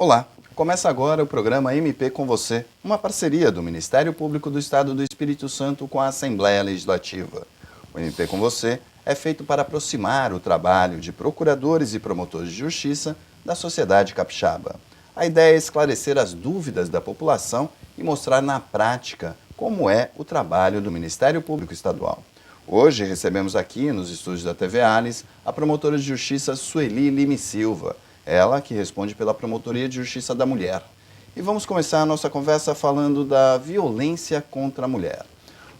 Olá, começa agora o programa MP com Você, uma parceria do Ministério Público do Estado do Espírito Santo com a Assembleia Legislativa. O MP com Você é feito para aproximar o trabalho de procuradores e promotores de justiça da sociedade capixaba. A ideia é esclarecer as dúvidas da população e mostrar na prática como é o trabalho do Ministério Público Estadual. Hoje recebemos aqui nos estúdios da TV Alice a promotora de justiça Sueli Lime Silva, ela que responde pela Promotoria de Justiça da Mulher. E vamos começar a nossa conversa falando da violência contra a mulher.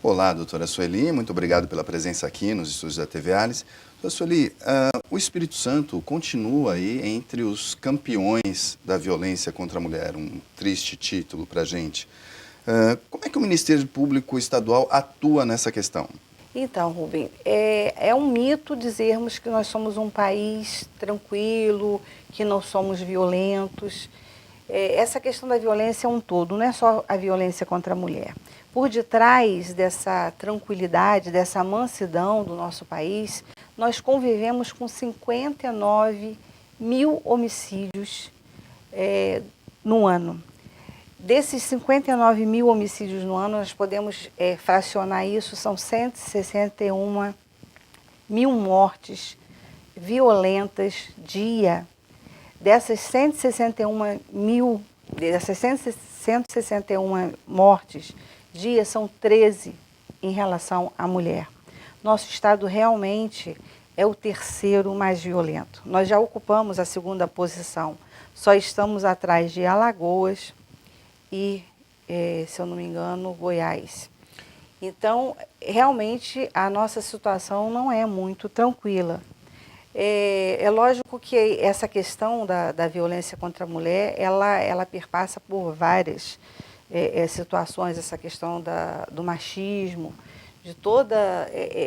Olá, doutora Sueli, muito obrigado pela presença aqui nos estúdios da TV Alice. Doutora Sueli, o Espírito Santo continua aí entre os campeões da violência contra a mulher, um triste título para a gente. Como é que o Ministério Público Estadual atua nessa questão? Então, Rubem, é um mito dizermos que nós somos um país tranquilo, que não somos violentos. Essa questão da violência é um todo, não é só a violência contra a mulher. Por detrás dessa tranquilidade, dessa mansidão do nosso país, nós convivemos com 59 mil homicídios no ano. Desses 59 mil homicídios no ano, nós podemos fracionar isso, são 161 mil mortes violentas dia. Dessas 161 mortes dia, são 13 em relação à mulher. Nosso estado realmente é o terceiro mais violento. Nós já ocupamos a segunda posição, só estamos atrás de Alagoas e, se eu não me engano, Goiás. Então, realmente, a nossa situação não é muito tranquila. É lógico que essa questão da violência contra a mulher, ela perpassa por várias situações, essa questão do machismo, de todo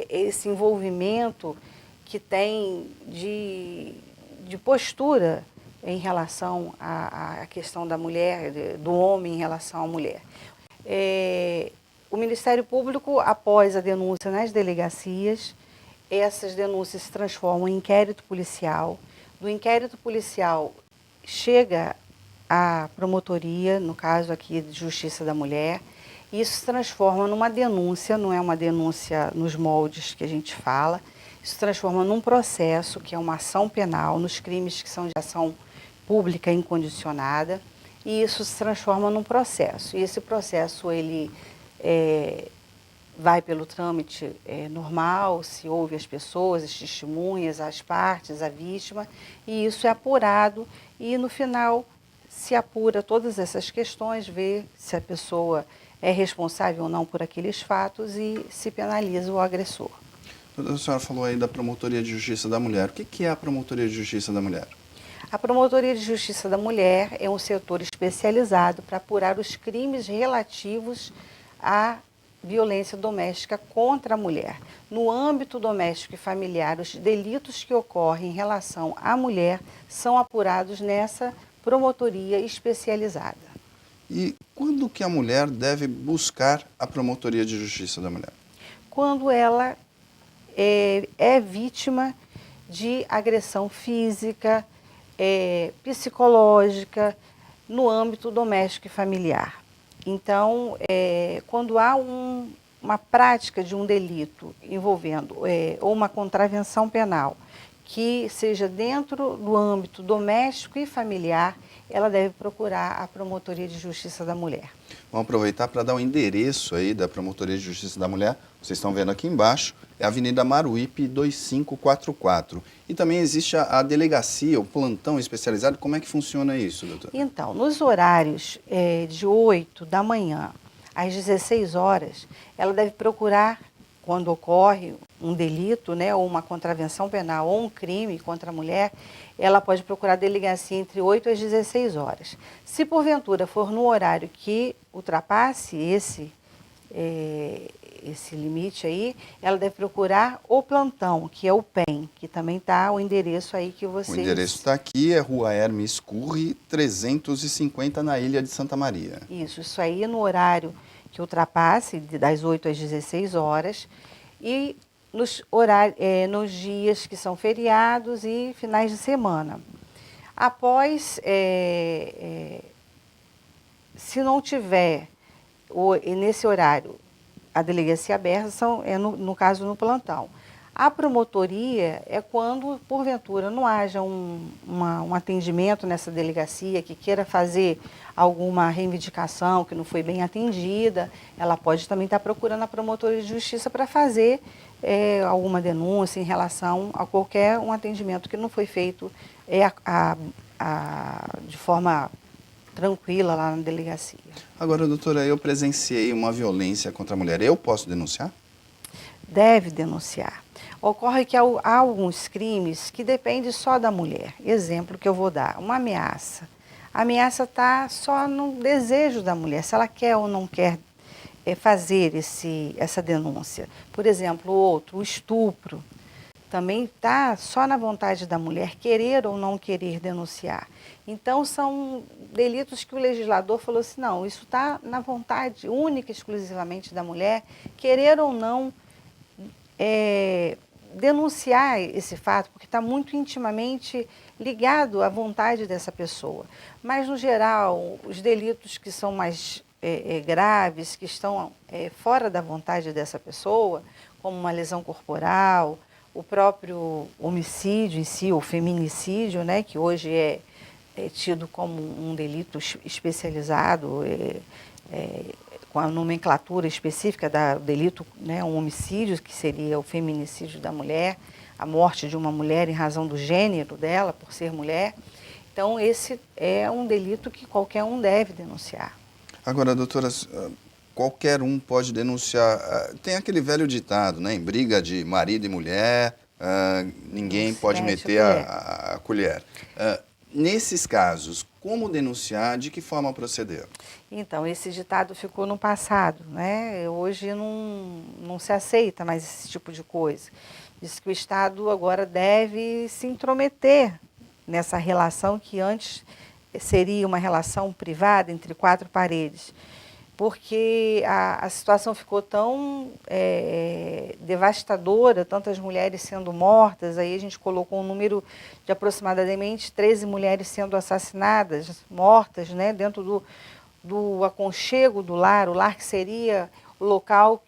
esse envolvimento que tem de postura em relação à questão da mulher, do homem em relação à mulher. O Ministério Público, após a denúncia nas delegacias, essas denúncias se transformam em inquérito policial. Do inquérito policial chega à promotoria, no caso aqui de Justiça da Mulher, e isso se transforma numa denúncia, não é uma denúncia nos moldes que a gente fala, isso se transforma num processo, que é uma ação penal, nos crimes que são de ação pública incondicionada, e isso se transforma num processo. E esse processo, ele vai pelo trâmite normal, se ouve as pessoas, as testemunhas, as partes, a vítima, e isso é apurado, e no final se apura todas essas questões, vê se a pessoa é responsável ou não por aqueles fatos e se penaliza o agressor. A senhora falou aí da Promotoria de Justiça da Mulher. O que é a Promotoria de Justiça da Mulher? A Promotoria de Justiça da Mulher é um setor especializado para apurar os crimes relativos à violência doméstica contra a mulher. No âmbito doméstico e familiar, os delitos que ocorrem em relação à mulher são apurados nessa promotoria especializada. E quando que a mulher deve buscar a Promotoria de Justiça da Mulher? Quando ela é vítima de agressão física, psicológica, no âmbito doméstico e familiar. Então, quando há uma prática de um delito envolvendo ou uma contravenção penal que seja dentro do âmbito doméstico e familiar, ela deve procurar a Promotoria de Justiça da Mulher. Vamos aproveitar para dar o endereço aí da Promotoria de Justiça da Mulher. Vocês estão vendo aqui embaixo, é a Avenida Maruípe 2544. E também existe a delegacia, o plantão especializado. Como é que funciona isso, doutor? Então, nos horários de 8 da manhã às 16 horas, ela deve procurar, quando ocorre um delito, né, ou uma contravenção penal, ou um crime contra a mulher, ela pode procurar a delegacia entre 8 às 16 horas. Se porventura for no horário que ultrapasse esse limite aí, ela deve procurar o plantão, que é o PEM, que também está o endereço aí que vocês... O endereço está aqui, é Rua Hermes Curri, 350, na Ilha de Santa Maria. Isso aí no horário que ultrapasse, das 8 às 16 horas, e nos dias que são feriados e finais de semana. Após, se não tiver nesse horário a delegacia aberta, no caso no plantão. A promotoria é quando, porventura, não haja um atendimento nessa delegacia que queira fazer alguma reivindicação que não foi bem atendida, ela pode também estar procurando a promotoria de justiça para fazer alguma denúncia em relação a qualquer um atendimento que não foi feito de forma tranquila lá na delegacia. Agora, doutora, eu presenciei uma violência contra a mulher. Eu posso denunciar? Deve denunciar. Ocorre que há alguns crimes que dependem só da mulher. Exemplo que eu vou dar, uma ameaça. A ameaça está só no desejo da mulher, se ela quer ou não quer fazer essa denúncia. Por exemplo, o estupro. Também está só na vontade da mulher querer ou não querer denunciar. Então, são delitos que o legislador falou assim, não, isso está na vontade única e exclusivamente da mulher, querer ou não denunciar esse fato, porque está muito intimamente ligado à vontade dessa pessoa. Mas, no geral, os delitos que são mais graves, que estão fora da vontade dessa pessoa, como uma lesão corporal, o próprio homicídio em si, o feminicídio, né, que hoje é tido como um delito especializado, com a nomenclatura específica do delito, né, um homicídio, que seria o feminicídio da mulher, a morte de uma mulher em razão do gênero dela, por ser mulher. Então, esse é um delito que qualquer um deve denunciar. Agora, doutora, qualquer um pode denunciar. Tem aquele velho ditado, né? Em briga de marido e mulher, ninguém pode meter a colher. Nesses casos, como denunciar, de que forma proceder? Então, esse ditado ficou no passado, né? Hoje não se aceita mais esse tipo de coisa. Diz que o Estado agora deve se intrometer nessa relação que antes seria uma relação privada entre quatro paredes, porque a situação ficou tão devastadora, tantas mulheres sendo mortas, aí a gente colocou um número de aproximadamente 13 mulheres sendo assassinadas, mortas, né, dentro do aconchego do lar, o lar que seria o local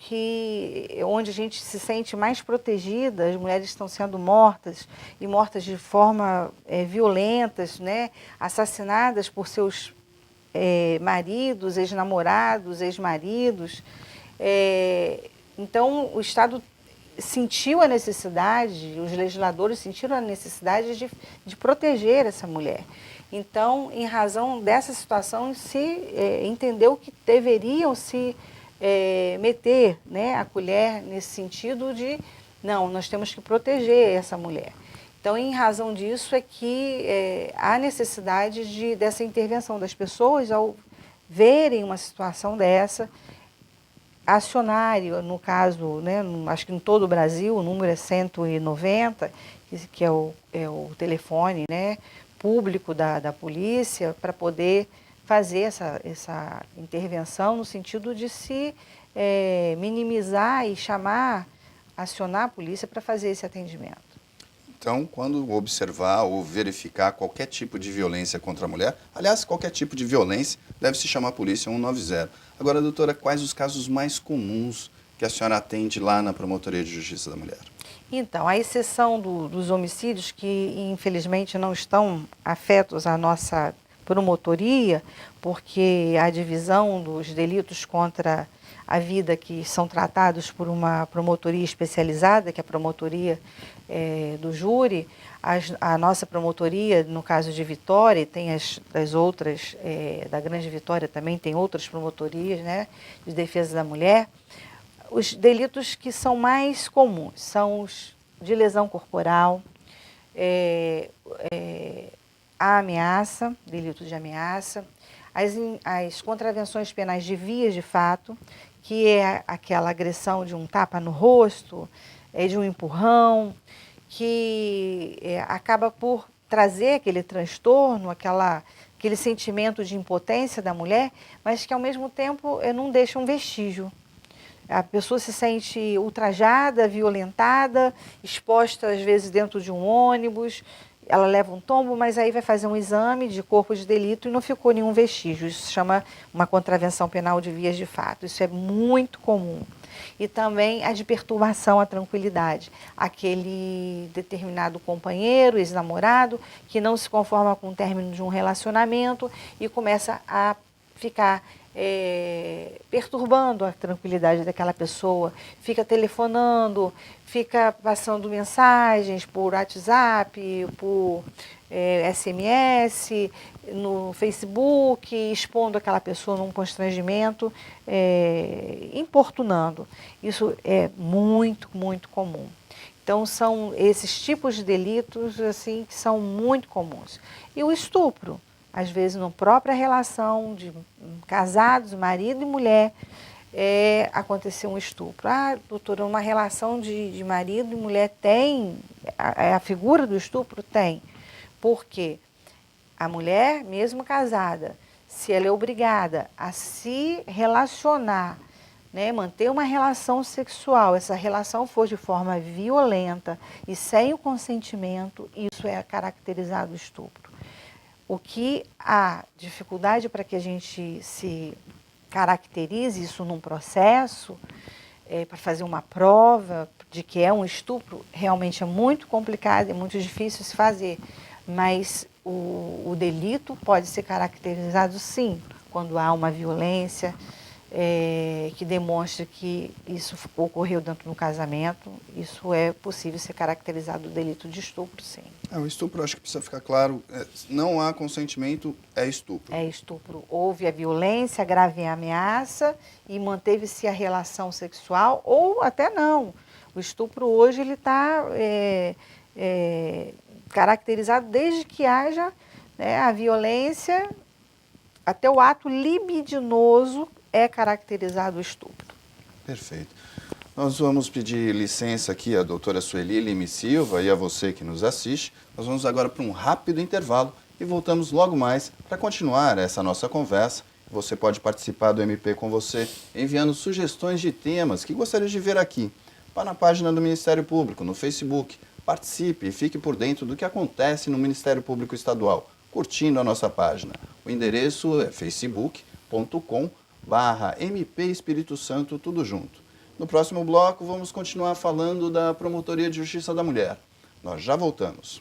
onde a gente se sente mais protegida. As mulheres estão sendo mortas, e mortas de forma violentas, né, assassinadas por seus maridos, ex-namorados, ex-maridos. Então, o Estado sentiu a necessidade, os legisladores sentiram a necessidade de proteger essa mulher. Então, em razão dessa situação, se entendeu que deveriam se meter, né, a colher nesse sentido de, não, nós temos que proteger essa mulher. Então, em razão disso é que há necessidade dessa intervenção das pessoas, ao verem uma situação dessa, acionarem, no caso, né, acho que em todo o Brasil, o número é 190, que é o telefone, né, público da polícia, para poder fazer essa intervenção no sentido de se minimizar e acionar a polícia para fazer esse atendimento. Então, quando observar ou verificar qualquer tipo de violência contra a mulher, aliás, qualquer tipo de violência, deve-se chamar a polícia 190. Agora, doutora, quais os casos mais comuns que a senhora atende lá na Promotoria de Justiça da Mulher? Então, à exceção dos homicídios, que infelizmente não estão afetos à nossa promotoria, porque a divisão dos delitos contra a vida que são tratados por uma promotoria especializada, que é a promotoria do júri, a nossa promotoria, no caso de Vitória, e tem as outras, da Grande Vitória também, tem outras promotorias, né, de defesa da mulher. Os delitos que são mais comuns são os de lesão corporal, a ameaça, delito de ameaça, as contravenções penais de vias de fato, que é aquela agressão de um tapa no rosto, de um empurrão, que acaba por trazer aquele transtorno, aquele sentimento de impotência da mulher, mas que ao mesmo tempo não deixa um vestígio. A pessoa se sente ultrajada, violentada, exposta às vezes dentro de um ônibus, ela leva um tombo, mas aí vai fazer um exame de corpo de delito e não ficou nenhum vestígio. Isso se chama uma contravenção penal de vias de fato. Isso é muito comum. E também a de perturbação à tranquilidade. Aquele determinado companheiro, ex-namorado, que não se conforma com o término de um relacionamento e começa a ficar perturbando a tranquilidade daquela pessoa, fica telefonando, fica passando mensagens por WhatsApp, por SMS, no Facebook, expondo aquela pessoa num constrangimento, importunando. Isso é muito, muito comum. Então, são esses tipos de delitos assim, que são muito comuns. E o estupro, às vezes, na própria relação de casados, marido e mulher, aconteceu um estupro. Ah, doutora, uma relação de marido e mulher tem a figura do estupro? Tem. Por quê? A mulher, mesmo casada, se ela é obrigada a se relacionar, né, manter uma relação sexual, essa relação for de forma violenta e sem o consentimento, isso é caracterizado estupro. O que há dificuldade para que a gente se caracterize isso num processo, para fazer uma prova de que é um estupro, realmente é muito complicado, é muito difícil se fazer. Mas o delito pode ser caracterizado, sim, quando há uma violência que demonstre que isso ocorreu dentro do casamento. Isso é possível ser caracterizado o delito de estupro, sim. O estupro, acho que precisa ficar claro, não há consentimento, é estupro. É estupro. Houve a violência, a grave ameaça e manteve-se a relação sexual, ou até não. O estupro hoje ele está caracterizado desde que haja, né, a violência, até o ato libidinoso é caracterizado o estupro. Perfeito. Nós vamos pedir licença aqui à doutora Sueli Lime Silva e a você que nos assiste. Nós vamos agora para um rápido intervalo e voltamos logo mais para continuar essa nossa conversa. Você pode participar do MP com você enviando sugestões de temas que gostaria de ver aqui. Vá na página do Ministério Público, no Facebook. Participe e fique por dentro do que acontece no Ministério Público Estadual, curtindo a nossa página. O endereço é facebook.com/MP Espírito Santo, tudo junto. No próximo bloco, vamos continuar falando da Promotoria de Justiça da Mulher. Nós já voltamos.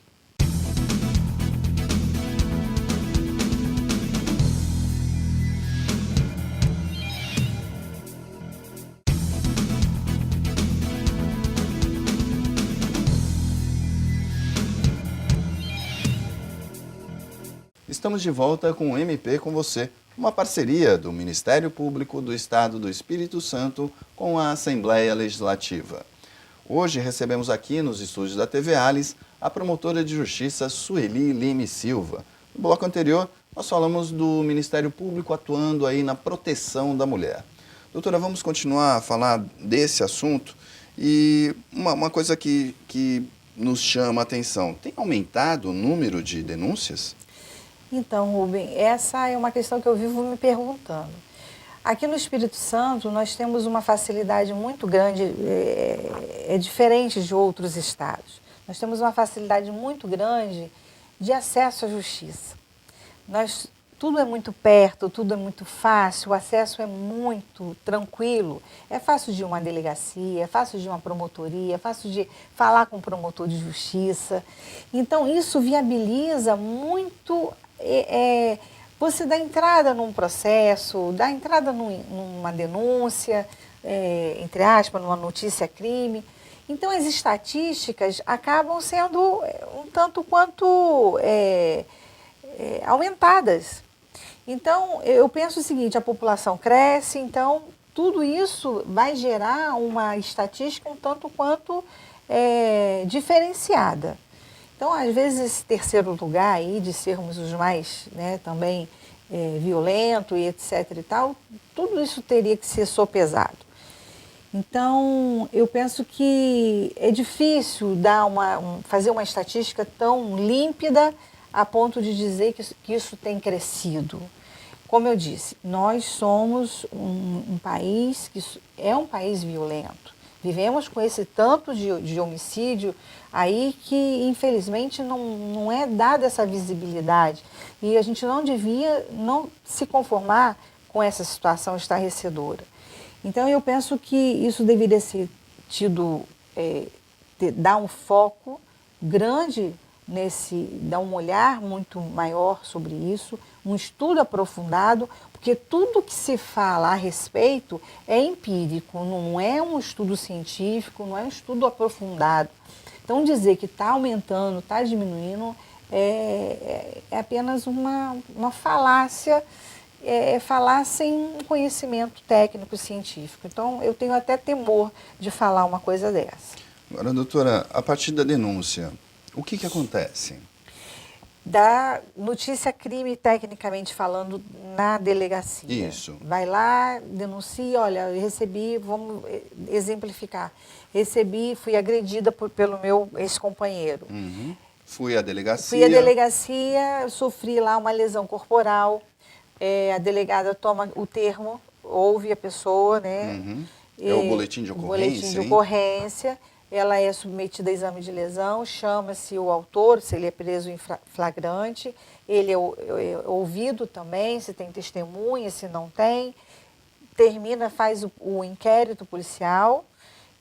Estamos de volta com o MP com você, uma parceria do Ministério Público do Estado do Espírito Santo com a Assembleia Legislativa. Hoje recebemos aqui nos estúdios da TV Alice a promotora de Justiça Sueli Lime Silva. No bloco anterior, nós falamos do Ministério Público atuando aí na proteção da mulher. Doutora, vamos continuar a falar desse assunto e uma coisa que nos chama a atenção, tem aumentado o número de denúncias? Então, Rubem, essa é uma questão que eu vivo me perguntando. Aqui no Espírito Santo, nós temos uma facilidade muito grande, é diferente de outros estados. Nós temos uma facilidade muito grande de acesso à justiça. Tudo é muito perto, tudo é muito fácil, o acesso é muito tranquilo. É fácil de ir a uma delegacia, é fácil de ir a uma promotoria, é fácil de falar com o promotor de justiça. Então, isso viabiliza muito você dar entrada num processo, dar entrada numa denúncia, entre aspas, numa notícia-crime. Então, as estatísticas acabam sendo um tanto quanto aumentadas. Então, eu penso o seguinte, a população cresce, então tudo isso vai gerar uma estatística um tanto quanto diferenciada. Então, às vezes, esse terceiro lugar aí, de sermos os mais, né, também violento e etc. e tal, tudo isso teria que ser sopesado. Então, eu penso que é difícil fazer uma estatística tão límpida a ponto de dizer que isso tem crescido. Como eu disse, nós somos um país que é um país violento. Vivemos com esse tanto de homicídio aí que, infelizmente, não é dada essa visibilidade. E a gente não devia não se conformar com essa situação estarrecedora. Então, eu penso que isso deveria ser tido, dar um foco grande dar um olhar muito maior sobre isso, um estudo aprofundado, porque tudo que se fala a respeito é empírico, não é um estudo científico, não é um estudo aprofundado. Então, dizer que está aumentando, está diminuindo, é apenas uma falácia, falar sem conhecimento técnico científico. Então, eu tenho até temor de falar uma coisa dessa. Agora, doutora, a partir da denúncia, o que acontece? Da notícia crime, tecnicamente falando, na delegacia. Isso. Vai lá, denuncia, olha, eu recebi, vamos exemplificar, fui agredida pelo meu ex-companheiro. Uhum. Fui à delegacia. Fui à delegacia, sofri lá uma lesão corporal, a delegada toma o termo, ouve a pessoa, né? Uhum. É o boletim de ocorrência, boletim de ocorrência. Ela é submetida a exame de lesão, chama-se o autor, se ele é preso em flagrante, ele é ouvido também, se tem testemunha, se não tem, faz o inquérito policial,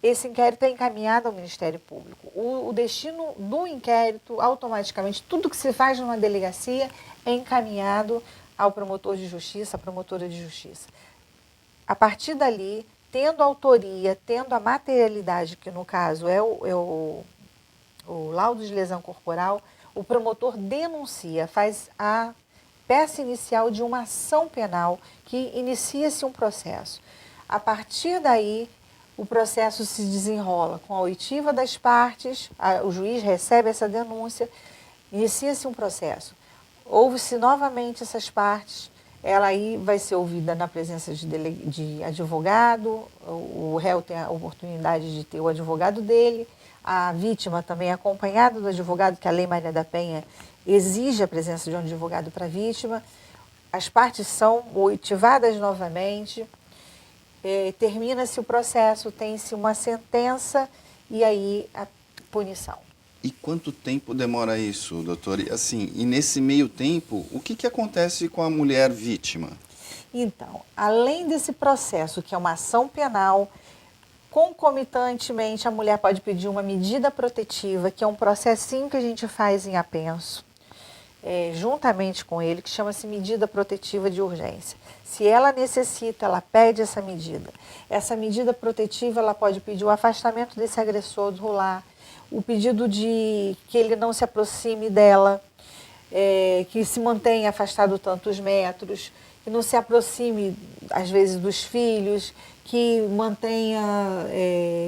esse inquérito é encaminhado ao Ministério Público. O destino do inquérito, automaticamente, tudo que se faz numa delegacia é encaminhado ao promotor de justiça, à promotora de justiça. A partir dali, tendo autoria, tendo a materialidade, que no caso é o laudo de lesão corporal, o promotor denuncia, faz a peça inicial de uma ação penal que inicia-se um processo. A partir daí, o processo se desenrola com a oitiva das partes, o juiz recebe essa denúncia, inicia-se um processo. Ouve-se novamente essas partes, ela aí vai ser ouvida na presença de advogado, o réu tem a oportunidade de ter o advogado dele, a vítima também é acompanhada do advogado, que a Lei Maria da Penha exige a presença de um advogado para a vítima, as partes são oitivadas novamente, termina-se o processo, tem-se uma sentença e aí a punição. E quanto tempo demora isso, doutor? E nesse meio tempo, o que acontece com a mulher vítima? Então, além desse processo, que é uma ação penal, concomitantemente a mulher pode pedir uma medida protetiva, que é um processinho que a gente faz em apenso, juntamente com ele, que chama-se medida protetiva de urgência. Se ela necessita, ela pede essa medida. Essa medida protetiva, ela pode pedir o afastamento desse agressor do lar, o pedido de que ele não se aproxime dela, que se mantenha afastado tantos metros, que não se aproxime, às vezes, dos filhos, que mantenha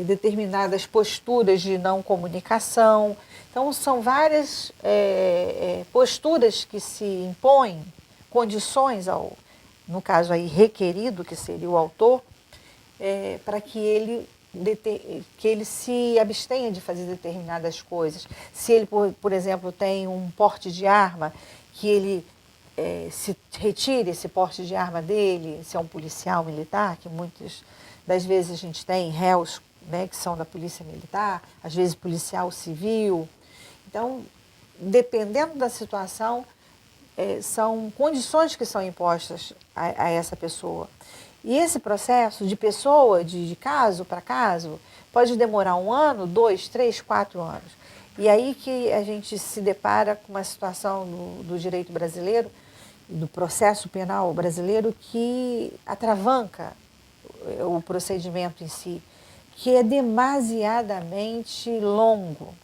determinadas posturas de não comunicação. Então, são várias posturas que se impõem, condições no caso aí requerido, que seria o autor, para que ele se abstenha de fazer determinadas coisas. Se ele, por exemplo, tem um porte de arma, que ele se retire esse porte de arma dele, se é um policial militar, que muitas das vezes a gente tem réus, né, que são da polícia militar, às vezes policial civil. Então, dependendo da situação, são condições que são impostas a essa pessoa. E esse processo de pessoa, de caso para caso, pode demorar 1 ano, 2, 3, 4 anos. E aí que a gente se depara com uma situação do direito brasileiro, do processo penal brasileiro, que atravanca o procedimento em si, que é demasiadamente longo.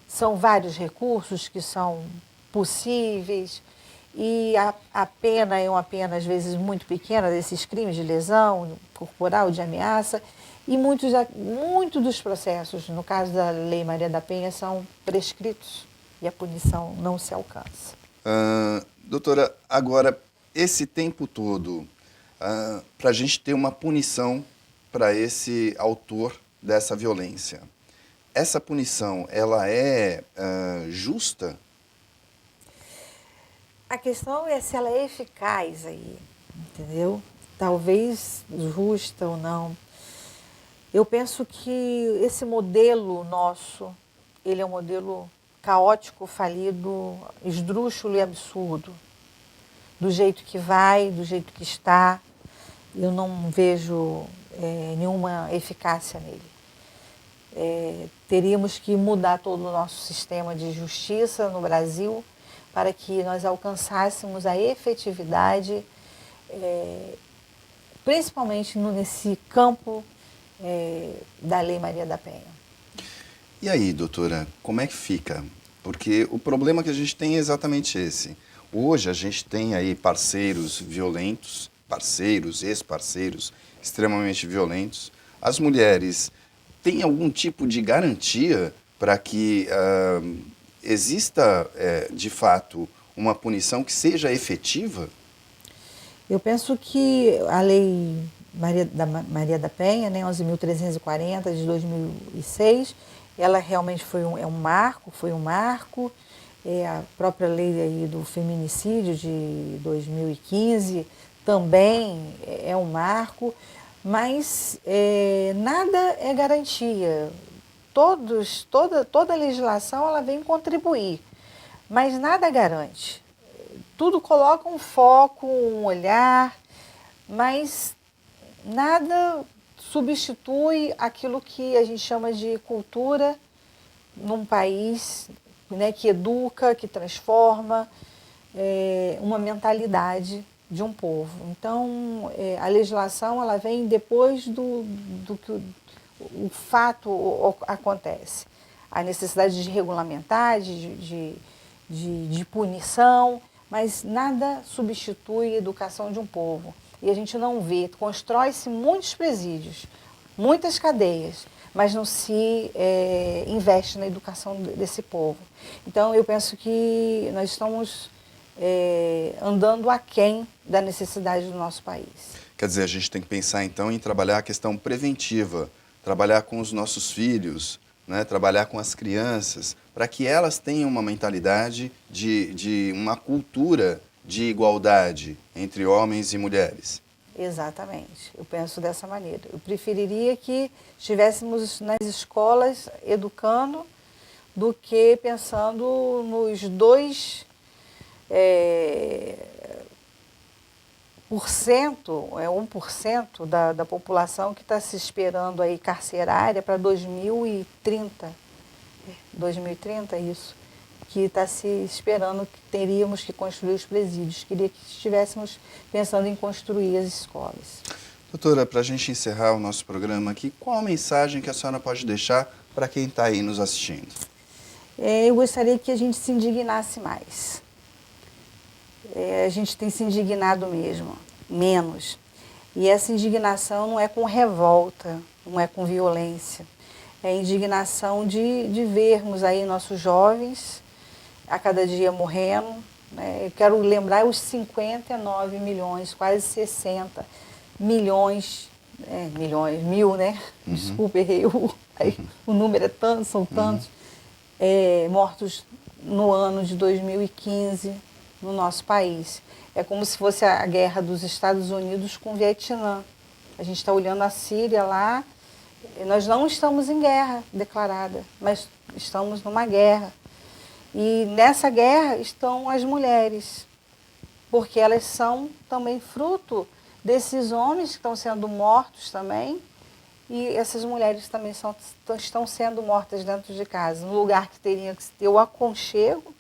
São vários recursos que são possíveis e a pena é uma pena, às vezes, muito pequena desses crimes de lesão corporal, de ameaça, e muitos dos processos, no caso da Lei Maria da Penha, são prescritos e a punição não se alcança. Doutora, agora, esse tempo todo, para a gente ter uma punição para esse autor dessa violência, essa punição, ela é justa? A questão é se ela é eficaz aí, entendeu? Talvez justa ou não. Eu penso que esse modelo nosso, ele é um modelo caótico, falido, esdrúxulo e absurdo. Do jeito que vai, do jeito que está, eu não vejo nenhuma eficácia nele. Teríamos que mudar todo o nosso sistema de justiça no Brasil para que nós alcançássemos a efetividade, principalmente nesse campo da Lei Maria da Penha. E aí, doutora, como é que fica? Porque o problema que a gente tem é exatamente esse. Hoje a gente tem aí parceiros violentos, parceiros, ex-parceiros extremamente violentos. As mulheres têm algum tipo de garantia para que exista, de fato, uma punição que seja efetiva? Eu penso que a Lei Maria da Penha, né, 11.340 de 2006, ela realmente foi um marco. A própria lei aí do feminicídio de 2015 também é um marco, mas nada é garantia. Toda a legislação ela vem contribuir, mas nada garante. Tudo coloca um foco, um olhar, mas nada substitui aquilo que a gente chama de cultura num país, né, que educa, que transforma uma mentalidade de um povo. Então, a legislação ela vem depois do que o fato acontece. A necessidade de regulamentar, de punição, mas nada substitui a educação de um povo. E a gente não vê, constrói-se muitos presídios, muitas cadeias, mas não se investe na educação desse povo. Então, eu penso que nós estamos andando aquém da necessidade do nosso país. Quer dizer, a gente tem que pensar, então, em trabalhar a questão preventiva, trabalhar com os nossos filhos, né, trabalhar com as crianças, para que elas tenham uma mentalidade de uma cultura de igualdade entre homens e mulheres. Exatamente, eu penso dessa maneira. Eu preferiria que estivéssemos nas escolas educando do que pensando nos 1% da população que está se esperando aí carcerária para 2030. 2030, isso. Que está se esperando que teríamos que construir os presídios. Queria que estivéssemos pensando em construir as escolas. Doutora, para a gente encerrar o nosso programa aqui, qual a mensagem que a senhora pode deixar para quem está aí nos assistindo? Eu gostaria que a gente se indignasse mais. A gente tem se indignado mesmo, menos. E essa indignação não é com revolta, não é com violência. É indignação de vermos aí nossos jovens a cada dia morrendo. Né? Eu quero lembrar os 59 milhões, quase 60 milhões, mil, né? Uhum. Desculpa, errei o número é tanto, são tantos, mortos no ano de 2015 no nosso país. É como se fosse a guerra dos Estados Unidos com o Vietnã. A gente está olhando a Síria lá, nós não estamos em guerra declarada, mas estamos numa guerra. E nessa guerra estão as mulheres, porque elas são também fruto desses homens que estão sendo mortos também, e essas mulheres também estão sendo mortas dentro de casa, no lugar que teria que ter o aconchego.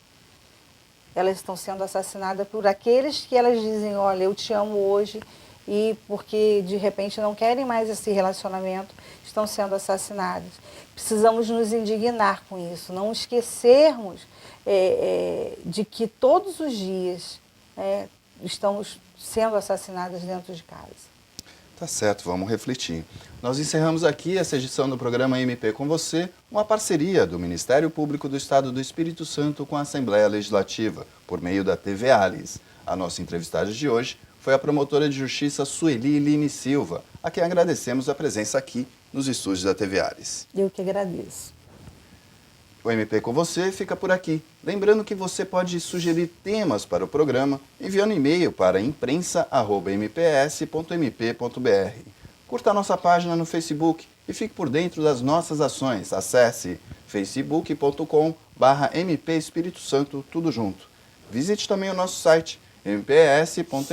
Elas estão sendo assassinadas por aqueles que elas dizem, olha, eu te amo hoje, e porque de repente não querem mais esse relacionamento, estão sendo assassinadas. Precisamos nos indignar com isso, não esquecermos de que todos os dias estamos sendo assassinadas dentro de casa. Tá certo, vamos refletir. Nós encerramos aqui essa edição do programa MP com você, uma parceria do Ministério Público do Estado do Espírito Santo com a Assembleia Legislativa, por meio da TV Alice. A nossa entrevistada de hoje foi a promotora de justiça Sueli Lime Silva, a quem agradecemos a presença aqui nos estúdios da TV Alice. Eu que agradeço. O MP com você fica por aqui. Lembrando que você pode sugerir temas para o programa enviando e-mail para imprensa@mps.mp.br. Curta a nossa página no Facebook e fique por dentro das nossas ações. Acesse facebook.com/MP Espírito Santo, tudo junto. Visite também o nosso site, mps.mp.br,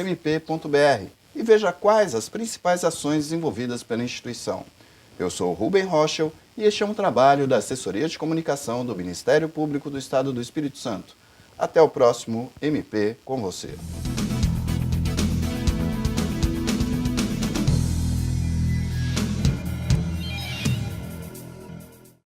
e veja quais as principais ações desenvolvidas pela instituição. Eu sou Rubem Rochel e este é um trabalho da Assessoria de Comunicação do Ministério Público do Estado do Espírito Santo. Até o próximo MP com você.